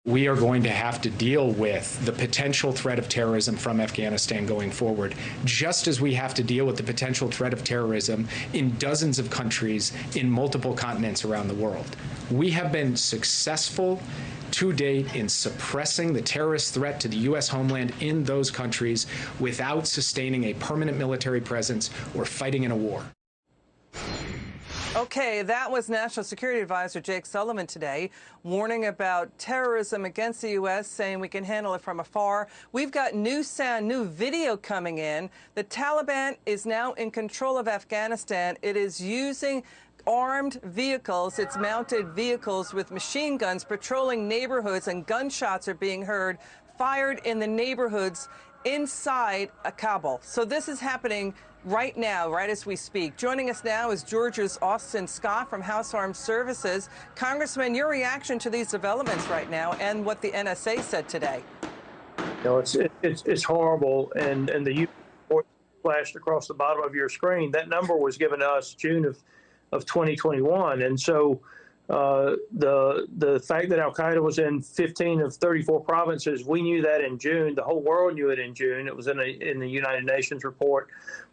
We are going to have to deal with the potential threat of terrorism from Afghanistan going forward, just as we have to deal with the potential threat of terrorism in dozens of countries in multiple continents around the world. We have been successful to date in suppressing the terrorist threat to the U.S. homeland in those countries without sustaining a permanent military presence or fighting in a war. Okay, that was National Security Advisor Jake Sullivan today, warning about terrorism against the U.S., saying we can handle it from afar. We've got new sound, new video coming in. The Taliban is now in control of Afghanistan. It is using armed vehicles. It's mounted vehicles with machine guns patrolling neighborhoods, and gunshots are being heard fired in the neighborhoods inside Kabul. So this is happening right now, right as we speak. Joining us now is Georgia's Austin Scott from House Armed Services. Congressman, your reaction to these developments right now and what the NSA said today? You know, it's horrible, and the report flashed across the bottom of your screen. That number was given to us June of 2021, and so the fact that Al Qaeda was in 15 of 34 provinces, we knew that in June. The whole world knew it in June. It was in the United Nations report.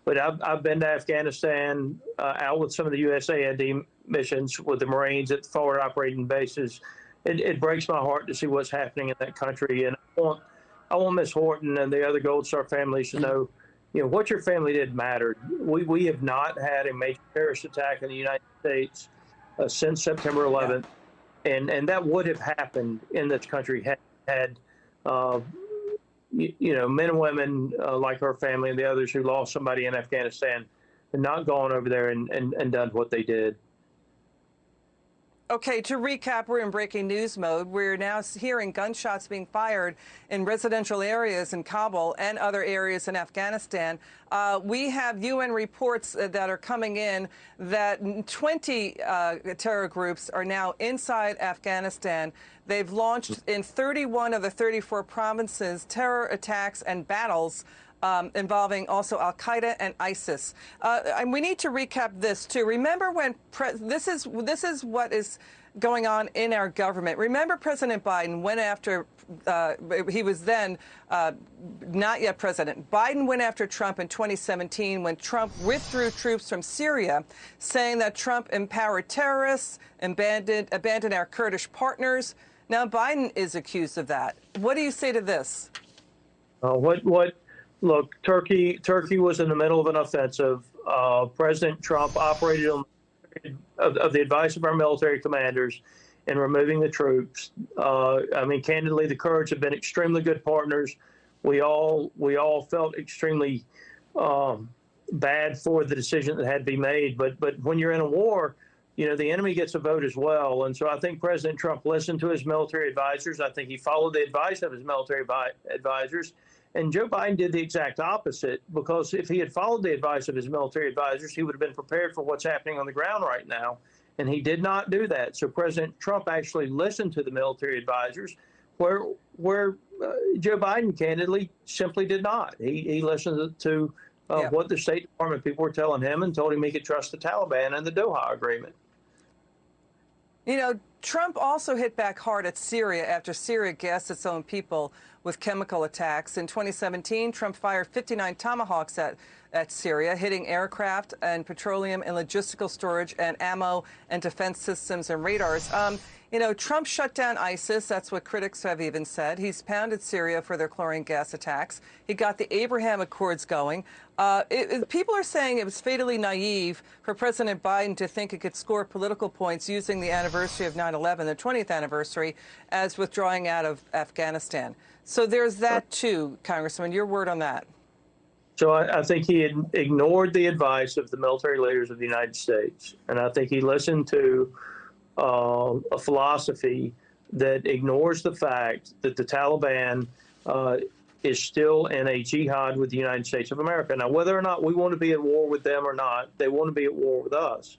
But I've been to Afghanistan, out with some of the USAID missions with the Marines at the forward operating bases. It breaks my heart to see what's happening in that country, and I want Ms. Horton and the other Gold Star families to know, you know, what your family did mattered. We have not had a major terrorist attack in the United States since September 11th, and that would have happened in this country had you know, men and women like her family and the others who lost somebody in Afghanistan and not gone over there and done what they did. Okay, to recap, we're in breaking news mode. We're now hearing gunshots being fired in residential areas in Kabul and other areas in Afghanistan. We have UN reports that are coming in that 20 terror groups are now inside Afghanistan. They've launched in 31 of the 34 provinces terror attacks and battles involving also Al Qaeda and ISIS. And we need to recap this too. Remember when this is what is going on in our government. Remember President Biden went after he was then not yet president. Biden went after Trump in 2017 when Trump withdrew troops from Syria, saying that Trump empowered terrorists, abandoned our Kurdish partners. Now Biden is accused of that. What do you say to this? Look, Turkey was in the middle of an offensive. President Trump operated on of the advice of our military commanders in removing the troops. I mean, candidly, the Kurds have been extremely good partners. We all felt extremely bad for the decision that had to be made. But when you're in a war, you know, the enemy gets a vote as well. And so I think President Trump listened to his military advisors. I think he followed the advice of his military advisors. And Joe Biden did the exact opposite, because if he had followed the advice of his military advisors, he would have been prepared for what's happening on the ground right now. And he did not do that. So President Trump actually listened to the military advisors, where Joe Biden candidly simply did not. He listened to what the State Department people were telling him and told him he could trust the Taliban and the Doha Agreement. You know, Trump also hit back hard at Syria after Syria gassed its own people with chemical attacks. In 2017, Trump fired 59 Tomahawks at Syria, hitting aircraft and petroleum and logistical storage and ammo and defense systems and radars. You know, Trump shut down ISIS. That's what critics have even said. He's pounded Syria for their chlorine gas attacks. He got the Abraham Accords going. People are saying it was fatally naive for President Biden to think it could score political points using the anniversary of 9/11, the 20th anniversary, as withdrawing out of Afghanistan. So there's that too, Congressman. Your word on that. So I think he had ignored the advice of the military leaders of the United States. And I think he listened to a philosophy that ignores the fact that the Taliban is still in a jihad with the United States of America. Now, whether or not we want to be at war with them or not, they want to be at war with us.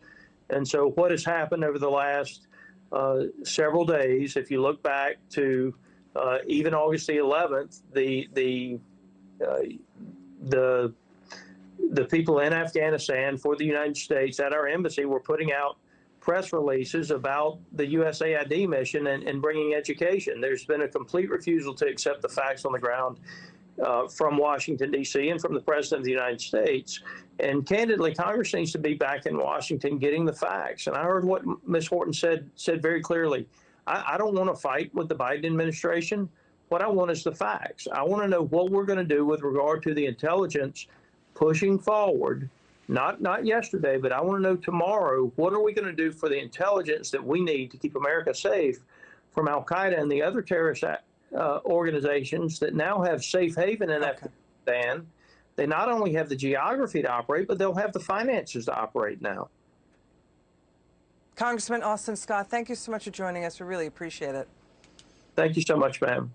And so what has happened over the last several days, if you look back to even August the 11th, the people in Afghanistan for the United States at our embassy were putting out press releases about the USAID mission and bringing education. There's been a complete refusal to accept the facts on the ground from Washington, D.C., and from the President of the United States. And candidly, Congress needs to be back in Washington getting the facts. And I heard what Ms. Horton said very clearly. I don't want to fight with the Biden administration. What I want is the facts. I want to know what we're going to do with regard to the intelligence pushing forward. Not yesterday, but I want to know tomorrow, what are we going to do for the intelligence that we need to keep America safe from Al Qaeda and the other terrorist organizations that now have safe haven in Afghanistan. They not only have the geography to operate, but they'll have the finances to operate now. Congressman Austin Scott, thank you so much for joining us. We really appreciate it. Thank you so much, ma'am.